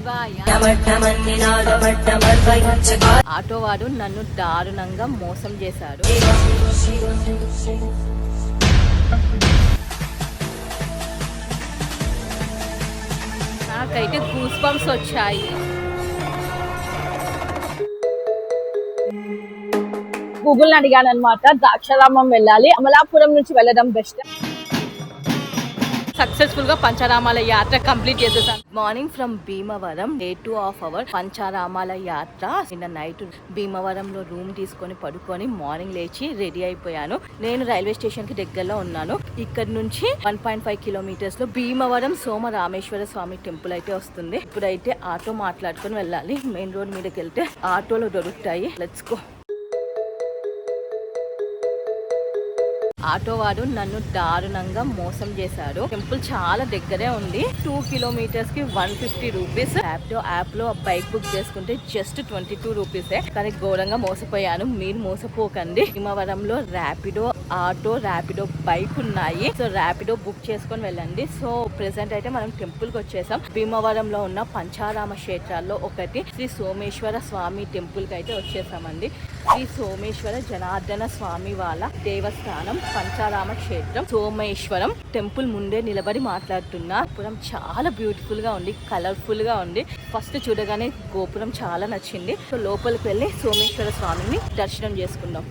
శివాయ. ఆటో వాడు నన్ను దారుణంగా మోసం చేశాడు. నాకైతే గూస్ బంప్స్ వచ్చాయి. గూగుల్ అడిగాను అనమాట, ద్రాక్షారామం వెళ్ళాలి, అమలాపురం నుంచి వెళ్ళడం బెస్ట్. సక్సెస్ఫుల్ గా పంచారామాల యాత్ర కంప్లీట్ చేసేసాను. Morning from Bhimavaram, day 2 of our పంచారామాల యాత్ర. నిన్న నైట్ భీమవరంలో రూమ్ తీసుకొని పడుకొని మార్నింగ్ లేచి రెడీ అయిపోయాను. నేను రైల్వే స్టేషన్ కి దగ్గరలో ఉన్నాను. ఇక్కడ నుంచి 1.5 కిలోమీటర్స్ లో భీమవరం సోమ రామేశ్వర స్వామి టెంపుల్ అయితే వస్తుంది. ఇప్పుడైతే ఆటో మాట్లాడుకొని వెళ్ళాలి. మెయిన్ రోడ్ మీదకి వెళ్తే ఆటోలు దొరుకుతాయి. Let's go. ఆటో వాడు నన్ను దారుణంగా మోసం చేశాడు. టెంపుల్ చాలా దగ్గరే ఉంది. 2 కిలోమీటర్స్ కి 150 రూపీస్. యాప్ లో బైక్ బుక్ చేసుకుంటే జస్ట్ 22 రూపీసే. కానీ ఘోరంగా మోసపోయాను. మీరు మోసపోకండి. భీమవరంలో ర్యాపిడో ఆటో, ర్యాపిడో బైక్ ఉన్నాయి. సో ర్యాపిడో బుక్ చేసుకొని వెళ్ళండి. సో ప్రెసెంట్ అయితే మనం టెంపుల్ కి వచ్చేసాం. భీమవరంలో ఉన్న పంచారామ క్షేత్రాల్లో ఒకటి శ్రీ సోమేశ్వర స్వామి టెంపుల్ కి అయితే వచ్చేసామండి. శ్రీ సోమేశ్వర జనార్దన స్వామి వాళ్ళ దేవస్థానం పంచారామ క్షేత్రం సోమేశ్వరం టెంపుల్ ముందే నిలబడి మాట్లాడుతున్నా. గోపురం చాలా బ్యూటిఫుల్ గా ఉంది, కలర్ఫుల్ గా ఉంది. ఫస్ట్ చూడగానే గోపురం చాలా నచ్చింది. సో లోపలికి వెళ్ళి సోమేశ్వర స్వామిని దర్శనం చేసుకుందాం.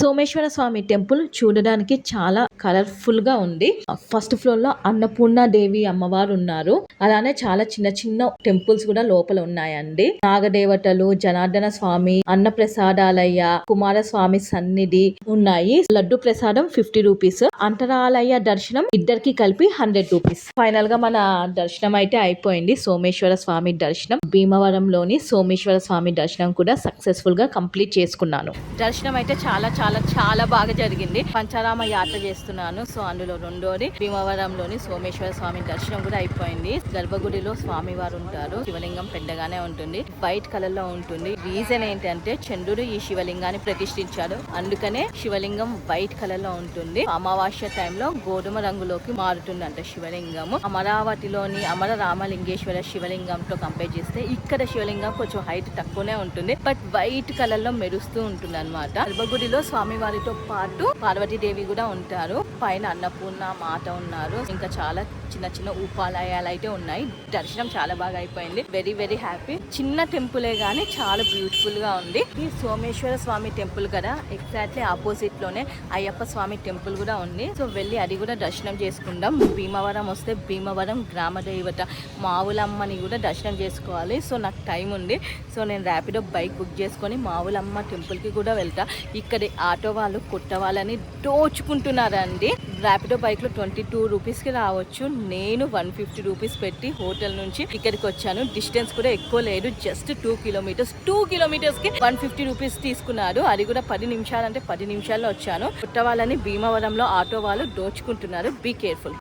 సోమేశ్వర స్వామి టెంపుల్ చూడడానికి చాలా కలర్ఫుల్ గా ఉంది. ఫస్ట్ ఫ్లోర్ లో అన్నపూర్ణాదేవి అమ్మవారు ఉన్నారు. అలానే చాలా చిన్న చిన్న టెంపుల్స్ కూడా లోపల ఉన్నాయండి. నాగదేవతలు, జనార్దన స్వామి, అన్న ప్రసాదాలయ్య, కుమారస్వామి సన్నిధి ఉన్నాయి. లడ్డు ప్రసాదం 50 రూపీస్. అంతరాలయ్య దర్శనం ఇద్దరికి కలిపి 100 రూపీస్. ఫైనల్ గా మన దర్శనం అయితే అయిపోయింది. సోమేశ్వర స్వామి దర్శనం. భీమవరంలోని సోమేశ్వర స్వామి దర్శనం కూడా సక్సెస్ఫుల్ గా కంప్లీట్ చేసుకున్నాను. దర్శనం అయితే చాలా చాలా చాలా బాగా జరిగింది. పంచారామ యాత్ర చేస్తున్నాను. సో అందులో రెండోది భీమవరంలోని సోమేశ్వర స్వామి దర్శనం కూడా అయిపోయింది. గర్భగుడిలో స్వామి వారు ఉంటారు. శివలింగం పెద్దగానే ఉంటుంది, వైట్ కలర్ లో ఉంటుంది. రీజన్ ఏంటంటే చంద్రుడు ఈ శివలింగాన్ని ప్రతిష్ఠించాడు, అందుకనే శివలింగం వైట్ కలర్ లో ఉంటుంది. అమావాస్య టైంలో గోధుమ రంగులోకి మారుతుందంట శివలింగము. అమరావతిలోని అమర రామలింగేశ్వర శివలింగంతో కంపేర్ చేస్తే ఇక్కడ శివలింగం కొంచెం హైట్ తక్కువనే ఉంటుంది, బట్ వైట్ కలర్ లో మెరుస్తూ ఉంటుంది అనమాట. గర్భగుడిలో స్వామి వారితో పాటు పార్వతీదేవి కూడా ఉంటారు. పైన అన్నపూర్ణ మాత ఉన్నారు. ఇంకా చాలా చిన్న చిన్న ఉపాలయాలు అయితే ఉన్నాయి. దర్శనం చాలా బాగా అయిపోయింది. Very very happy. చిన్న టెంపులే గానీ చాలా బ్యూటిఫుల్ గా ఉంది. ఈ సోమేశ్వర స్వామి టెంపుల్ కదా ఎగ్జాక్ట్లీ ఆపోజిట్ లోనే అయ్యప్ప స్వామి టెంపుల్ కూడా ఉంది. సో వెళ్ళి అది కూడా దర్శనం చేసుకుందాం. భీమవరం వస్తే భీమవరం గ్రామ దేవత మావులమ్మని కూడా దర్శనం చేసుకోవాలి. సో నాకు టైం ఉంది. సో నేను ర్యాపిడో బైక్ బుక్ చేసుకొని మావులమ్మ టెంపుల్ కి కూడా వెళ్తా. ఇక్కడ ఆటో వాళ్ళు కొత్త వాళ్ళని దోచుకుంటున్నారండి. ర్యాపిడో బైక్ లో 22 రూపీస్ కి రావచ్చు. నేను 150 రూపీస్ పెట్టి హోటల్ నుంచి ఇక్కడికి వచ్చాను. డిస్టెన్స్ కూడా ఎక్కువ లేదు, జస్ట్ 2 కిలోమీటర్స్. 2 కిలోమీటర్స్ కి 150 రూపీస్ తీసుకున్నారు. అది కూడా 10 నిమిషాలు అంటే 10 నిమిషాల్లో వచ్చాను. కొత్త వాళ్ళని భీమవరంలో ఆటో వాళ్ళు దోచుకుంటున్నారు. Be careful.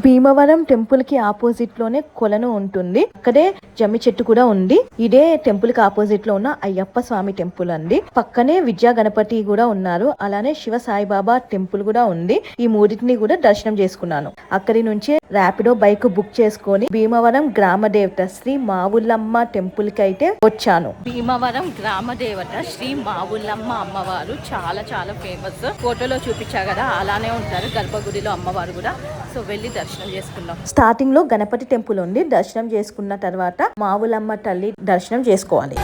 భీమవరం టెంపుల్ కి ఆపోజిట్ లోనే కొలను ఉంటుంది. అక్కడే జమ్మి చెట్టు కూడా ఉంది. ఇదే టెంపుల్ కి ఆపోజిట్ లో ఉన్న అయ్యప్ప స్వామి టెంపుల్ అండి. పక్కనే విద్యా గణపతి కూడా ఉన్నారు. అలానే శివ సాయిబాబా టెంపుల్ కూడా ఉంది. ఈ మూడింటిని కూడా దర్శనం చేసుకున్నాను. అక్కడి నుంచే ర్యాపిడో బైక్ బుక్ చేసుకొని భీమవరం గ్రామ దేవత శ్రీ మావులమ్మ టెంపుల్ కి అయితే వచ్చాను. భీమవరం గ్రామ దేవత శ్రీ మావులమ్మ అమ్మవారు చాలా చాలా ఫేమస్. ఫోటోలో చూపించా కదా అలానే ఉంటారు గర్భగుడిలో అమ్మవారు కూడా. సో వెళ్ళి దర్శనం చేసుకున్నాం. స్టార్టింగ్ లో గణపతి టెంపుల్ ఉంది. దర్శనం చేసుకున్న తర్వాత మావులమ్మ తల్లి దర్శనం చేసుకోవాలి.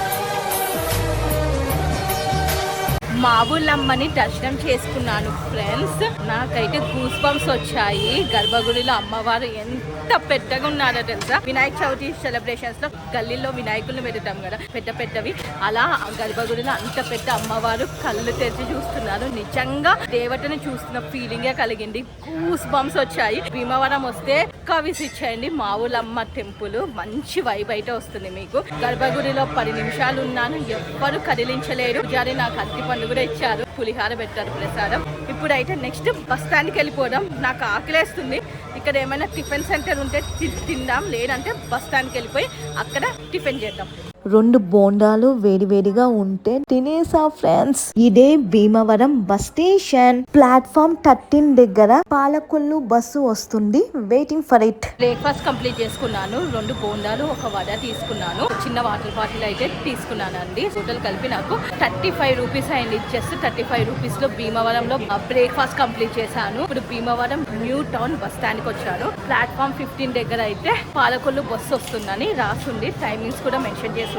మావులమ్మని దర్శనం చేసుకున్నాను ఫ్రెండ్స్. నాకైతే గూస్ బంప్స్ వచ్చాయి. గర్భగుడిలో అమ్మవారు ఎంత పెద్దగా ఉన్నారో తెలుసా. వినాయక చవితి సెలబ్రేషన్స్ లో గల్లీలో వినాయకుల్ని పెడతాం కదా పెద్ద పెద్దవి, అలా గర్భగుడిలో అంత పెద్ద అమ్మవారు కళ్ళు తెరిచి చూస్తున్నారు. నిజంగా దేవతని చూస్తున్న ఫీలింగే కలిగింది. గూస్ బంప్స్ వచ్చాయి. భీమవరం వస్తే పక్కా విజిట్ చేయండి. మావులమ్మ టెంపుల్ మంచి వైబ్ అయితే వస్తుంది మీకు. గర్భగుడిలో 10 నిమిషాలు ఉన్నాను, ఎవ్వరు కదిలించలేరు. పూజారి నాకు అరటి పండు కూడా ఇచ్చారు, పులిహార పెట్టారు ప్రసాదం. ఇప్పుడైతే నెక్స్ట్ బస్ స్టాండ్కి వెళ్ళిపోదాం. నాకు ఆకలేస్తుంది. ఇక్కడ ఏమైనా టిఫిన్ సెంటర్ ఉంటే తిందాం, లేదంటే బస్ స్టాండ్కి వెళ్ళిపోయి అక్కడ టిఫిన్ చేద్దాం. 2 బోండాలు వేడివేడిగా ఉంటే తినేసా ఫ్రెండ్స్. ఇదే భీమవరం బస్ స్టేషన్. ప్లాట్ఫామ్ 13 దగ్గర పాలకొల్లు బస్సు వస్తుంది. Waiting for it. Breakfast complete చేసుకున్నాను. 2 బోండాలు, 1 వడ తీసుకున్నాను. చిన్న వాటర్ బాటిల్ అయితే తీసుకున్నాను అండి. టోటల్ కలిపి నాకు 35 రూపీస్ అయింది. జస్ట్ 35 రూపీస్ లో భీమవరంలో బ్రేక్ఫాస్ట్ కంప్లీట్ చేశాను. ఇప్పుడు Bhimavaram new town bus stand కి వచ్చాను. ప్లాట్ఫామ్ 15 దగ్గర అయితే పాలకొల్లు బస్సు వస్తుందని రాసుంది. టైమింగ్స్ కూడా మెన్షన్ చేసి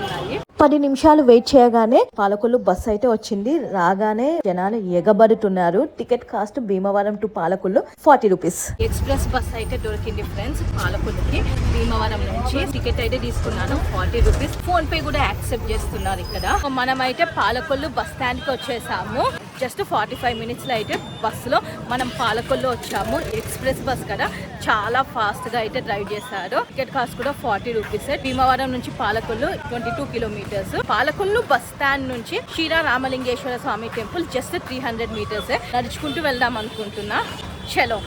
10 నిమిషాలు వెయిట్ చేయగానే పాలకొల్లు బస్ అయితే వచ్చింది. రాగానే జనాలు ఎగబడుతున్నారు. Ticket cost Bhimavaram to Palakollu 40 rupees. Express bus అయితే దొరికింది ఫ్రెండ్స్. పాలకొల్లుకి భీమవరం నుంచి టికెట్ అయితే తీసుకున్నాను 40 రూపీస్. ఫోన్ పే కూడా యాక్సెప్ట్ చేస్తున్నారు ఇక్కడ. మనమైతే పాలకొల్లు బస్ స్టాండ్ కి వచ్చేసాము. జస్ట్ 45 మినిట్స్ లో అయితే బస్సులో మనం పాలకొల్లు వచ్చాము. ఎక్స్ప్రెస్ బస్ కదా, చాలా ఫాస్ట్ గా అయితే డ్రైవ్ చేశారు. టికెట్ కాస్ట్ కూడా 40 రూపీస్. భీమవరం నుంచి Palakollu 22 kilometres. Palakollu bus stand నుంచి శ్రీరా Ramalingeswara Swamy temple just 300 metres. నడుచుకుంటూ వెళ్దాం అనుకుంటున్నా. చలో.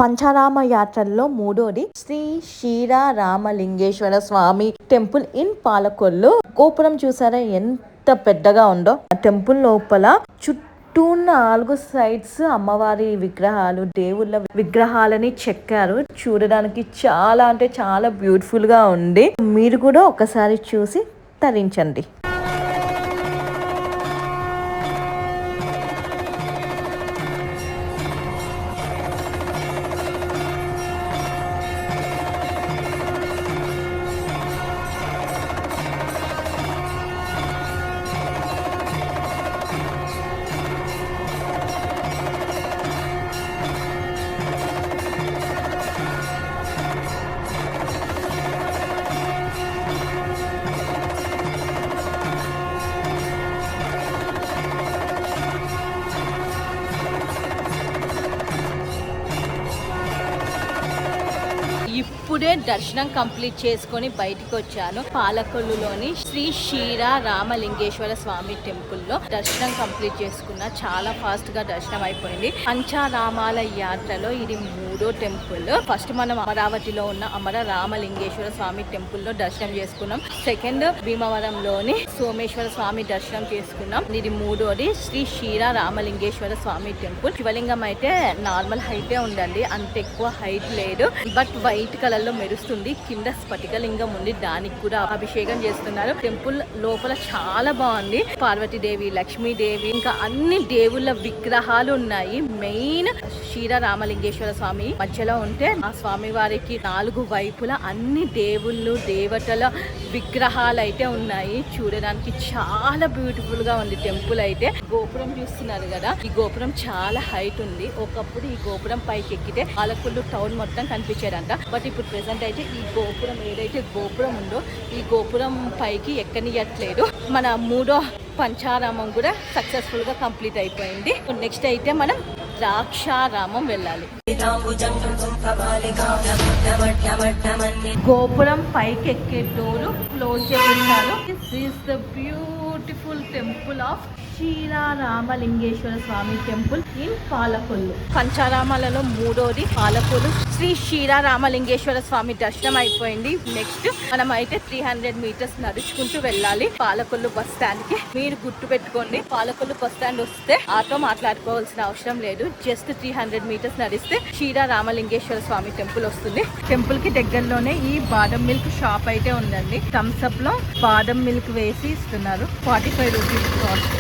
Pancharama యాత్రల్లో 3వది Shri Ksheera Ramalingeswara Swamy temple in Palakollu. గోపురం చూసారా ఎంత పెద్దగా ఉందో. టెంపుల్ లోపల చుట్టూ 4 సైడ్స్ అమ్మవారి విగ్రహాలు, దేవుళ్ళ విగ్రహాలని చెక్కారు. చూడడానికి చాలా అంటే చాలా బ్యూటిఫుల్ గా ఉంది. మీరు కూడా ఒకసారి చూసి తరించండి. ఇప్పుడే దర్శనం కంప్లీట్ చేసుకొని బయటికి వచ్చాను. పాలకొల్లులోని శ్రీ క్షీరా రామలింగేశ్వర స్వామి టెంపుల్ లో దర్శనం కంప్లీట్ చేసుకున్నా. చాలా ఫాస్ట్ గా దర్శనం అయిపోయింది. పంచారామాల యాత్రలో ఇది 3వ టెంపుల్. ఫస్ట్ మనం అమరావతిలో ఉన్న అమర రామలింగేశ్వర స్వామి టెంపుల్ లో దర్శనం చేసుకున్నాం. సెకండ్ భీమవరంలోని సోమేశ్వర స్వామి దర్శనం చేసుకున్నాం. ఇది 3వది శ్రీ క్షీరా రామలింగేశ్వర స్వామి టెంపుల్. శివలింగం అయితే నార్మల్ హైటే ఉందండి, అంత ఎక్కువ హైట్ లేదు. బట్ వైట్ కలర్ లో మెరుస్తుంది. కింద స్ఫటికలింగం ఉంది, దానికి కూడా అభిషేకం చేస్తున్నారు. టెంపుల్ లోపల చాలా బాగుంది. పార్వతీదేవి, లక్ష్మీదేవి, ఇంకా అన్ని దేవుళ్ళ విగ్రహాలు ఉన్నాయి. మెయిన్ క్షీరా రామలింగేశ్వర స్వామి మధ్యలో ఉంటే ఆ స్వామి వారికి 4 వైపులా అన్ని దేవుళ్ళు దేవతల విగ్రహాలు అయితే ఉన్నాయి. చూడడానికి చాలా బ్యూటిఫుల్ గా ఉంది టెంపుల్ అయితే. గోపురం చూస్తున్నారు కదా, ఈ గోపురం చాలా హైట్ ఉంది. ఒకప్పుడు ఈ గోపురం పైకి ఎక్కితే పాలకొల్లు టౌన్ మొత్తం కనిపించేదంట. బట్ ఇప్పుడు ప్రెసెంట్ అయితే ఈ గోపురం ఏదైతే గోపురం ఉందో ఈ గోపురం పైకి ఎక్కనియట్లేదు. మన 3వ పంచారామం కూడా సక్సెస్ఫుల్ గా కంప్లీట్ అయిపోయింది. నెక్స్ట్ అయితే మనం ద్రాక్షారామం వెళ్ళాలి. గోపురం పైకి ఎక్కే డోరు క్లోజ్ చేస్తున్నారు. This is the beautiful temple of Ksheera Ramalingeswara Swamy temple in Palakollu. పంచారామాలలో 3వది పాలకొల్లు శ్రీ క్షీరా రామలింగేశ్వర స్వామి దర్శనం అయిపోయింది. నెక్స్ట్ మనం అయితే 300 మీటర్స్ నడుచుకుంటూ వెళ్ళాలి పాలకొల్లు బస్ స్టాండ్ కి. మీరు గుర్తు పెట్టుకోండి, పాలకొల్లు బస్ స్టాండ్ వస్తే ఆటో మాట్లాడుకోవాల్సిన అవసరం లేదు. జస్ట్ 300 మీటర్స్ నడిస్తే క్షీరా రామలింగేశ్వర స్వామి టెంపుల్ వస్తుంది. టెంపుల్ కి దగ్గరలోనే ఈ బాదం మిల్క్ షాప్ అయితే ఉందండి. థమ్స్ అప్ లో బాదం మిల్క్ వేసి ఇస్తున్నారు. 45 రూపీస్ కాస్ట్.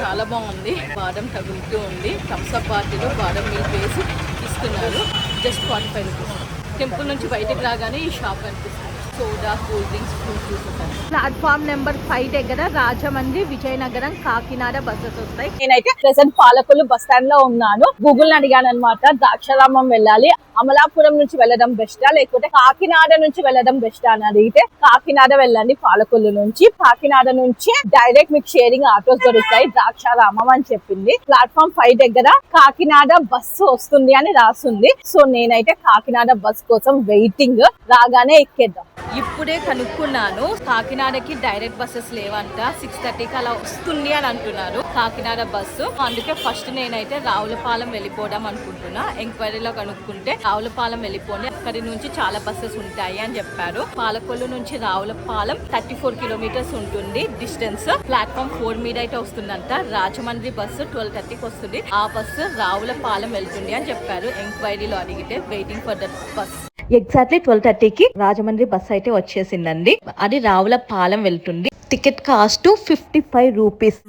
చాలా బాగుంది. బాదం తగులుతూ ఉంది. థమ్స్ అప్ పార్టీలో బాదం మిల్క్ వేసి ఇస్తున్నారు. Just 45 rupees. టెంపుల్ నుంచి బయటకు రాగానే ఈ షాప్ కనిపిస్తుంది. Soda, cool drinks, fruit juices అని. ప్లాట్ఫామ్ నెంబర్ 5 దగ్గర రాజమండ్రి, విజయనగరం, కాకినాడ బస్సెస్ వస్తాయి. నేనైతే ప్రెసెంట్ పాలకొల్లు బస్ స్టాండ్ లో ఉన్నాను. గూగుల్ అడిగాను అనమాట, ద్రాక్షారామం వెళ్ళాలి, అమలాపురం నుంచి వెళ్ళడం బెస్టా లేకపోతే కాకినాడ నుంచి వెళ్ళడం బెస్టా అని అడిగితే కాకినాడ వెళ్ళండి పాలకొల్లు నుంచి. కాకినాడ నుంచి డైరెక్ట్ మీకు షేరింగ్ ఆటోస్ దొరుకుతాయి ద్రాక్షారామం అని చెప్పింది. ప్లాట్ఫామ్ 5 దగ్గర కాకినాడ బస్సు వస్తుంది అని రాస్తుంది. సో నేనైతే కాకినాడ బస్ కోసం వెయిటింగ్, రాగానే ఎక్కేద్దాం. ఇప్పుడే కనుక్కున్నాను, కాకినాడకి డైరెక్ట్ బస్సెస్ లేవంట. 6:30కి అలా వస్తుంది అని అంటున్నారు కాకినాడ బస్సు. అందుకే ఫస్ట్ నేనైతే రావులపాలెం వెళ్ళిపోవడం అనుకుంటున్నా. ఎంక్వైరీలో కనుక్కుంటే రావులపాలెం వెళ్ళిపోయి అక్కడి నుంచి చాలా బస్సెస్ ఉంటాయి అని చెప్పారు. పాలకొల్లు నుంచి రావులపాలెం 34 కిలోమీటర్స్ ఉంటుంది డిస్టెన్స్. ప్లాట్ఫామ్ 4 మీద అయితే వస్తుందంట. రాజమండ్రి బస్సు 12:30కి వస్తుంది. ఆ బస్సు రావులపాలెం వెళ్తుంది అని చెప్పారు ఎంక్వైరీలో అడిగితే. Waiting for that bus. Exactly 12:30కి రాజమండ్రి బస్ అయితే వచ్చేసిందండి. అది రావులపాలెం వెళ్తుంది. Ticket cost 55 rupees.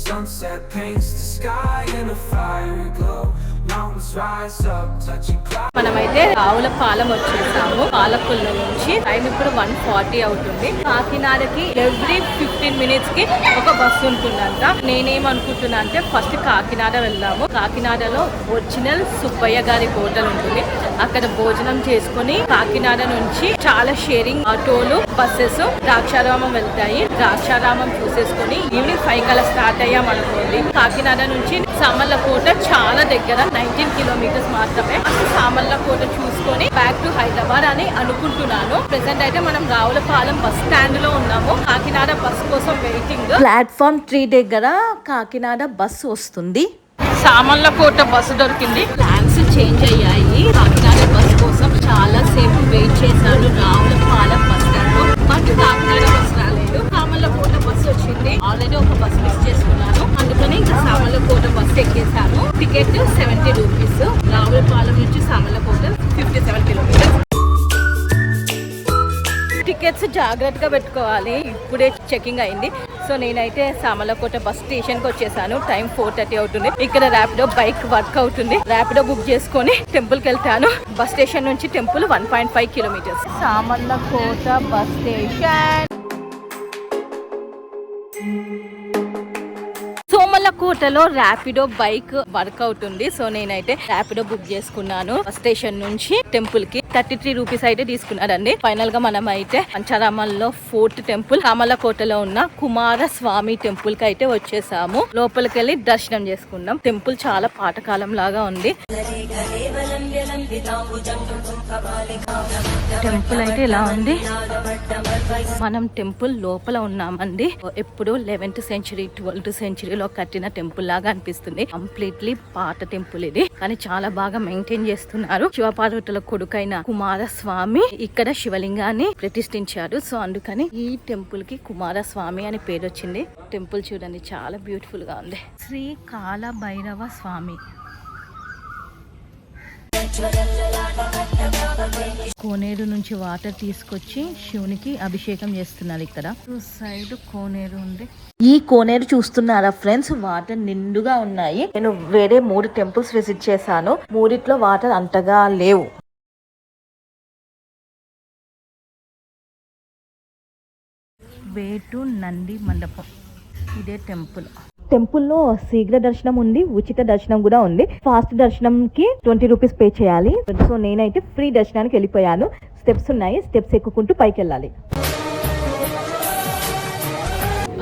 Sunset paints the sky in a fiery glow. Mountains rise up, touching clouds. మనమైతే రావులపాలెం వచ్చేసాము. పాలకొల్లు నుంచి టైం ఇప్పుడు 1:40 అవుతుంది. కాకినాడకి ఎవ్రీ 15 మినిట్స్ కి ఒక బస్సు ఉంటుందంట. నేనేమనుకుంటున్నా అంటే ఫస్ట్ కాకినాడ వెళ్దాము. కాకినాడలో ఒరిజినల్ సుబ్బయ్య గారి హోటల్ ఉంటుంది. అక్కడ భోజనం చేసుకుని కాకినాడ నుంచి చాలా షేరింగ్ ఆటోలు, బస్సెస్ ద్రాక్షారామం వెళ్తాయి. ద్రాక్షారామం చూసేసుకుని ఈవినింగ్ 5 కల్లా స్టార్ట్ అయ్యామనుకోండి. కాకినాడ నుంచి సామర్లకోట చాలా దగ్గర, 19 కిలోమీటర్స్ మాత్రమే. సామర్లకోట చూసుకొని బ్యాక్ టు హైదరాబాద్ అని అనుకుంటున్నాను. ప్రెసెంట్ అయితే మనం రావులపాలెం బస్ స్టాండ్ లో ఉన్నాము. కాకినాడ బస్ కోసం వెయిటింగ్. ప్లాట్ఫామ్ 3 దగ్గర కాకినాడ బస్సు వస్తుంది. సామర్లకోట బస్సు దొరికింది. ప్లాన్స్ చేంజ్ అయ్యాయి. కాకినాడ బస్ కోసం చాలా సేపు వెయిట్ చేశాను రావులపాలెం బస్ స్టాండ్ లో. బట్ కాకినాడ బస్ రాలేదు. సామర్లకోట బస్సు వచ్చింది. ఆల్రెడీ ఒక బస్ మిస్ చేసుకున్నాను, అందుకని ఇంకా సామర్లకోట బస్ ఎక్కేసాను. Ticket 70 rupees. రావులపాలెం నుంచి సామర్లకోట 57 కిలోమీటర్స్. టికెట్స్ జాగ్రత్తగా పెట్టుకోవాలి. ఇప్పుడే చెకింగ్ అయింది. సో నేనైతే సామర్లకోట బస్ స్టేషన్ కి వచ్చేసాను. టైం 4:30 అవుతుంది. ఇక్కడ ర్యాపిడో బైక్ వర్క్ అవుతుంది. ర్యాపిడో బుక్ చేసుకొని టెంపుల్ కి వెళ్తాను. బస్ స్టేషన్ నుంచి temple 1.5 kilometres. Samarlakota bus station. సోమర్లకోటలో ర్యాపిడో బైక్ వర్క్ అవుతుంది. సో నేనైతే ర్యాపిడో బుక్ చేసుకున్నాను. బస్ స్టేషన్ నుంచి టెంపుల్ కి 33 రూపీస్ అయితే తీసుకున్నారండి. ఫైనల్ గా మనం అయితే పంచారామంలో 4th టెంపుల్ సామర్లకోటలో ఉన్న కుమారస్వామి టెంపుల్ కి అయితే వచ్చేసాము. లోపలికి వెళ్ళి దర్శనం చేసుకున్నాం. టెంపుల్ చాలా పాతకాలం లాగా ఉంది. టెంపుల్ అయితే ఇలా ఉంది. మనం టెంపుల్ లోపల ఉన్నామండి. ఎప్పుడు 11th సెంచరీ 12th సెంచరీలో కట్టిన టెంపుల్ లాగా అనిపిస్తుంది. కంప్లీట్లీ పాత టెంపుల్ ఇది, కానీ చాలా బాగా మెయింటైన్ చేస్తున్నారు. శివపార్వతుల కొడుకైన కుమారస్వామి ఇక్కడ శివలింగాన్ని ప్రతిష్ఠించారు. సో అందుకని ఈ టెంపుల్ కి కుమారస్వామి అని పేరు వచ్చింది. టెంపుల్ చూడండి చాలా బ్యూటిఫుల్ గా ఉంది. శ్రీ కాల భైరవ స్వామి. కోనేరు నుంచి వాటర్ తీసుకొచ్చి శివునికి అభిషేకం చేస్తున్నారు. ఇక్కడ సైడ్ కోనేరు ఉంది. ఈ కోనేరు చూస్తున్నారా ఫ్రెండ్స్, వాటర్ నిండుగా ఉన్నాయి. నేను వేరే 3 టెంపుల్స్ విజిట్ చేశాను. 3 వాటర్ అంతగా లేవు. వేటు నంది మండపం, ఇదే టెంపుల్. టెంపుల్లో శీఘ్ర దర్శనం ఉంది, ఉచిత దర్శనం కూడా ఉంది. ఫాస్ట్ దర్శనం కి 20 రూపీస్ పే చేయాలి. సో నేనైతే ఫ్రీ దర్శనానికి వెళ్ళిపోయాను. స్టెప్స్ ఉన్నాయి, స్టెప్స్ ఎక్కుకుంటూ పైకి వెళ్ళాలి.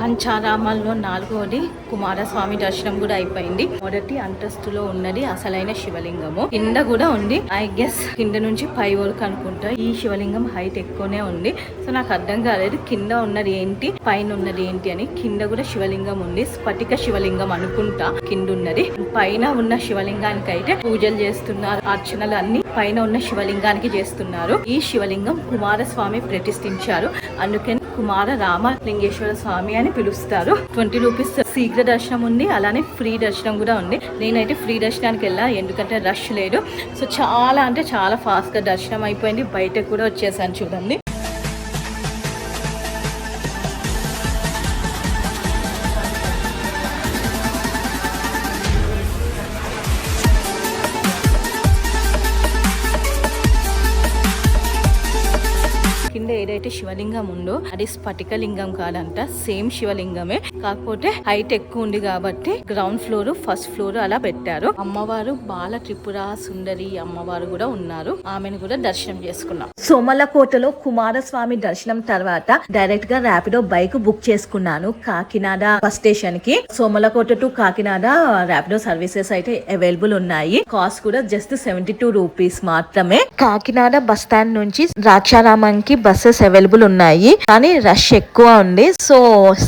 పంచారామాల్లో 4వది కుమారస్వామి దర్శనం కూడా అయిపోయింది. మొదటి అంతస్తులో ఉన్నది అసలైన శివలింగము. కింద కూడా ఉంది. ఐ గెస్ కింద నుంచి పై వరకు అనుకుంటా. ఈ శివలింగం హైట్ ఎక్కువనే ఉంది. సో నాకు అర్థం కాలేదు కింద ఉన్నది ఏంటి పైన ఉన్నది ఏంటి అని. కింద కూడా శివలింగం ఉంది. స్ఫటిక శివలింగం అనుకుంటా కింద ఉన్నది. పైన ఉన్న శివలింగానికి అయితే పూజలు చేస్తున్నారు. అర్చనలు అన్ని పైన ఉన్న శివలింగానికి చేస్తున్నారు. ఈ శివలింగం కుమారస్వామి ప్రతిష్ఠించారు. అందుకని కుమార రామలింగేశ్వర స్వామి అని పిలుస్తారు. 20 రూపీస్ శీఘ్ర దర్శనం ఉంది, అలానే ఫ్రీ దర్శనం కూడా ఉంది. నేనైతే ఫ్రీ దర్శనానికి వెళ్ళా, ఎందుకంటే రష్ లేదు. సో చాలా అంటే చాలా ఫాస్ట్ గా దర్శనం అయిపోయింది. బయటకు కూడా వచ్చేసాను చూడండి. కింద ఏదైతే శివలింగం ఉందో అది స్ఫటిక లింగం కాదంట, సేమ్ శివలింగమే, కాకపోతే హైట్ ఎక్కువ ఉంది కాబట్టి గ్రౌండ్ ఫ్లోర్ ఫస్ట్ ఫ్లోర్ అలా పెట్టారు. అమ్మవారు బాల త్రిపుర సుందరి అమ్మవారు కూడా ఉన్నారు, ఆమెను కూడా దర్శనం చేసుకున్నాం. సోమలకోటలో కుమారస్వామి దర్శనం తర్వాత డైరెక్ట్ గా ర్యాపిడో బైక్ బుక్ చేసుకున్నాను కాకినాడ బస్ స్టేషన్ కి. సోమలకోట టు కాకినాడ ర్యాపిడో సర్వీసెస్ అయితే అవైలబుల్ ఉన్నాయి. కాస్ట్ కూడా జస్ట్ 72 రూపీస్ మాత్రమే. కాకినాడ బస్ స్టాండ్ నుంచి ద్రాక్షారామంకి బస్సెస్ అవైలబుల్ ఉన్నాయి, కానీ రష్ ఎక్కువ ఉంది, సో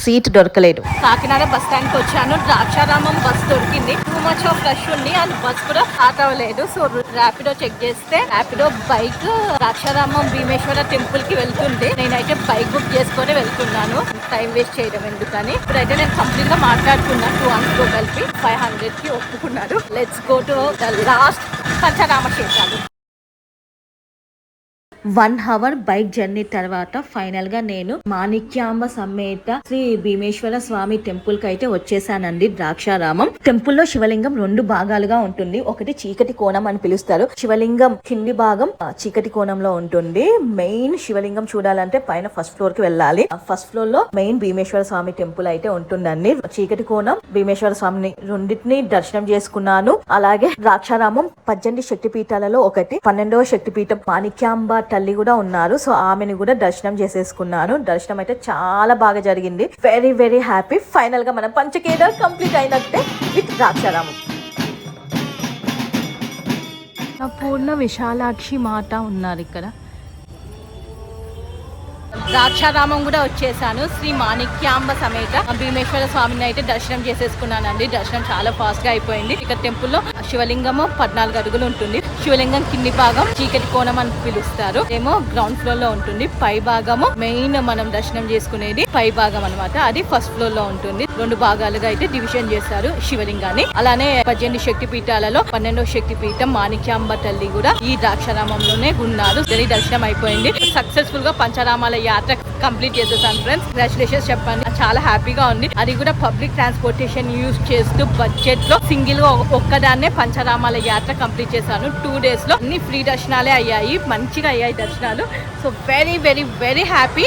సీట్ దొరకలేదు. కాకినాడ బస్ స్టాండ్ కి వచ్చాను, ద్రాక్షారామం బస్ దొరికింది. టూ మచ్ ఆఫ్ రష్ ఉంది అండ్ బస్ కూడా స్టార్ట్ అవ్వలేదు. సో ర్యాపిడో చెక్ చేస్తే ర్యాపిడో బైక్ ద్రాక్షారామం భీమేశ్వర టెంపుల్ కి వెళ్తుంది. నేనైతే బైక్ బుక్ చేసుకొని వెళ్తున్నాను, టైం వేస్ట్ చేయడం ఎందుకని. ఇప్పుడైతే నేను కంప్లీట్ గా మాట్లాడుకున్నాను, 2 అవర్స్ కలిపి 500 కి ఒప్పుకున్నారు. Let's go to the last Pancharama క్షేత్రాలు. 1 అవర్ బైక్ జర్నీ తర్వాత ఫైనల్ గా నేను మాణిక్యాంబ సమేత శ్రీ భీమేశ్వర స్వామి టెంపుల్ కి అయితే వచ్చేసానండి. ద్రాక్షారామం టెంపుల్ లో శివలింగం 2 భాగాలుగా ఉంటుంది. ఒకటి చీకటి కోణం అని పిలుస్తారు. శివలింగం కింది భాగం చీకటి కోణంలో ఉంటుంది. మెయిన్ శివలింగం చూడాలంటే పైన ఫస్ట్ ఫ్లోర్ కి వెళ్ళాలి. ఫస్ట్ ఫ్లోర్ లో మెయిన్ భీమేశ్వర స్వామి టెంపుల్ అయితే ఉంటుందండి. చీకటి కోణం భీమేశ్వర స్వామిని రెండింటిని దర్శనం చేసుకున్నాను. అలాగే ద్రాక్షారామం 18 శక్తిపీఠాలలో ఒకటి, 12వ శక్తిపీఠం మాణిక్యాంబ తల్లి కూడా ఉన్నారు. సో ఆమెను కూడా దర్శనం చేసేసుకున్నాను. దర్శనం అయితే చాలా బాగా జరిగింది. Very very happy. ఫైనల్ గా మనం పంచకేదార్ కంప్లీట్ అయినట్టే విత్ ద్రాక్షారామం. పూర్ణ విశాలాక్షి మాత ఉన్నారు ఇక్కడ. ద్రాక్షారామం కూడా వచ్చేసాను. శ్రీ మాణిక్యాంబ సమేత భీమేశ్వర స్వామిని అయితే దర్శనం చేసేసుకున్నానండి. దర్శనం చాలా ఫాస్ట్ గా అయిపోయింది. ఇక్కడ టెంపుల్ లో శివలింగము 14 అడుగులు ఉంటుంది. శివలింగం కింది భాగం చీకటి కోణం అని పిలుస్తారు, ఏమో గ్రౌండ్ ఫ్లోర్ లో ఉంటుంది. పై భాగము మెయిన్ మనం దర్శనం చేసుకునేది పై భాగం అనమాట, అది ఫస్ట్ ఫ్లోర్ లో ఉంటుంది. 2 భాగాలుగా అయితే డివిజన్ చేస్తారు శివలింగాన్ని. అలానే 18 శక్తి పీఠాలలో 12వ శక్తి పీఠం మాణిక్యాంబ తల్లి కూడా ఈ ద్రాక్షారామంలోనే ఉన్నారు. దర్శనం అయిపోయింది. సక్సెస్ఫుల్ గా పంచరామాల యాత్ర కంప్లీట్ చేసేసాను ఫ్రెండ్స్. కంగ్రాచులేషన్స్ చెప్పండి, చాలా హ్యాపీగా ఉంది. అది కూడా పబ్లిక్ ట్రాన్స్పోర్టేషన్ యూజ్ చేస్తూ బడ్జెట్ లో సింగిల్ గా ఒక్కదాన్నే పంచరామాల యాత్ర కంప్లీట్ చేశాను. 2 days లో అన్ని ఫ్రీ దర్శనాలే అయ్యాయి, మంచిగా అయ్యాయి దర్శనాలు. So very very very happy.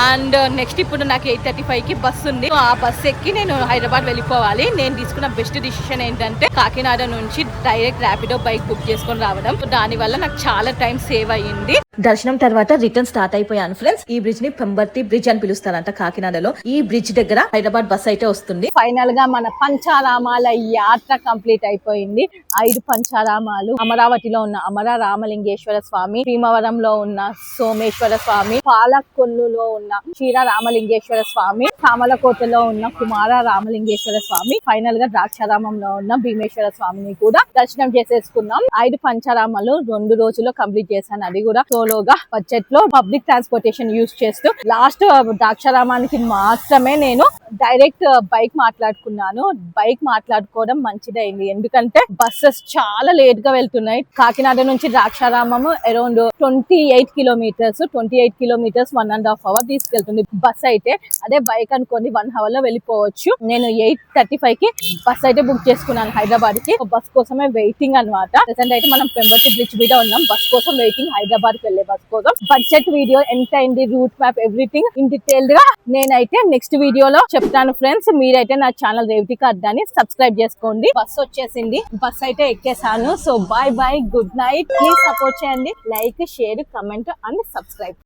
And next ఇప్పుడు నాకు 8:35 కి బస్సు ఉంది. ఆ బస్సు ఎక్కి నేను హైదరాబాద్ వెళ్ళిపోవాలి. నేను తీసుకున్న బెస్ట్ డిసిషన్ ఏంటంటే కాకినాడ నుంచి డైరెక్ట్ ర్యాపిడో బైక్ బుక్ చేసుకొని రావడం. దాని వల్ల నాకు చాలా టైం సేవ్ అయ్యింది. దర్శనం తర్వాత రిటర్న్ స్టార్ట్ అయిపోయాను ఫ్రెండ్స్. ఈ బ్రిడ్జ్ ని పెంబర్తి బ్రిడ్జ్ అని పిలుస్తారంట కాకినాడలో. ఈ బ్రిడ్జ్ దగ్గర హైదరాబాద్ బస్ అయితే వస్తుంది. ఫైనల్ గా మన పంచారామాల యాత్ర కంప్లీట్ అయిపోయింది. 5 పంచారామాలు, అమరావతిలో ఉన్న అమర రామలింగేశ్వర స్వామి, భీమవరంలో ఉన్న సోమేశ్వర స్వామి, పాలకొల్లులో ఉన్న క్షీర రామలింగేశ్వర స్వామి, సామలకోటలో ఉన్న కుమార రామలింగేశ్వర స్వామి, ఫైనల్ గా ద్రాక్షారామంలో ఉన్న భీమేశ్వర స్వామిని కూడా దర్శనం చేసేసుకున్నాం. 5 పంచారామాలు 2 రోజుల్లో కంప్లీట్ చేశాను. అది కూడా సోలోగా బడ్జెట్ లో పబ్లిక్ ట్రాన్స్పోర్టేషన్ యూజ్ చేస్తూ. లాస్ట్ ద్రాక్షారామానికి మాత్రమే నేను డైరెక్ట్ బైక్ మాట్లాడుకున్నాను. బైక్ మాట్లాడుకోవడం మంచిదైంది, ఎందుకంటే బస్సెస్ చాలా లేట్ గా వెళ్తున్నాయి. కాకినాడ నుంచి ద్రాక్షారామము అరౌండ్ 28 కిలోమీటర్స్ 1.5 hour తీసుకెళ్తుంది బస్ అయితే. అదే బైక్ అనుకోండి 1 hour లో వెళ్ళిపోవచ్చు. నేను 8:35 కి బస్ అయితే బుక్ చేసుకున్నాను హైదరాబాద్ కి. బస్ కోసమే వెయిటింగ్ అన్నమాట. ప్రెసెంట్ అయితే మనం పెంబర్తి బ్రిడ్జ్ మీద ఉన్నాం, బస్ కోసం వెయిటింగ్, హైదరాబాద్ కి వెళ్ళే బస్ కోసం. బడ్జెట్ వీడియో ఎంత అయింది, route map, everything in detailed గా నేనైతే నెక్స్ట్ వీడియోలో చెప్తాను ఫ్రెండ్స్. మీరైతే నా ఛానల్ రేవతిక అడ్డాని సబ్స్క్రైబ్ చేసుకోండి. బస్ వచ్చేసింది, బస్ అయితే ఎక్కేసాను. So bye bye, good night. Please support చేయండి, like, share, comment and subscribe.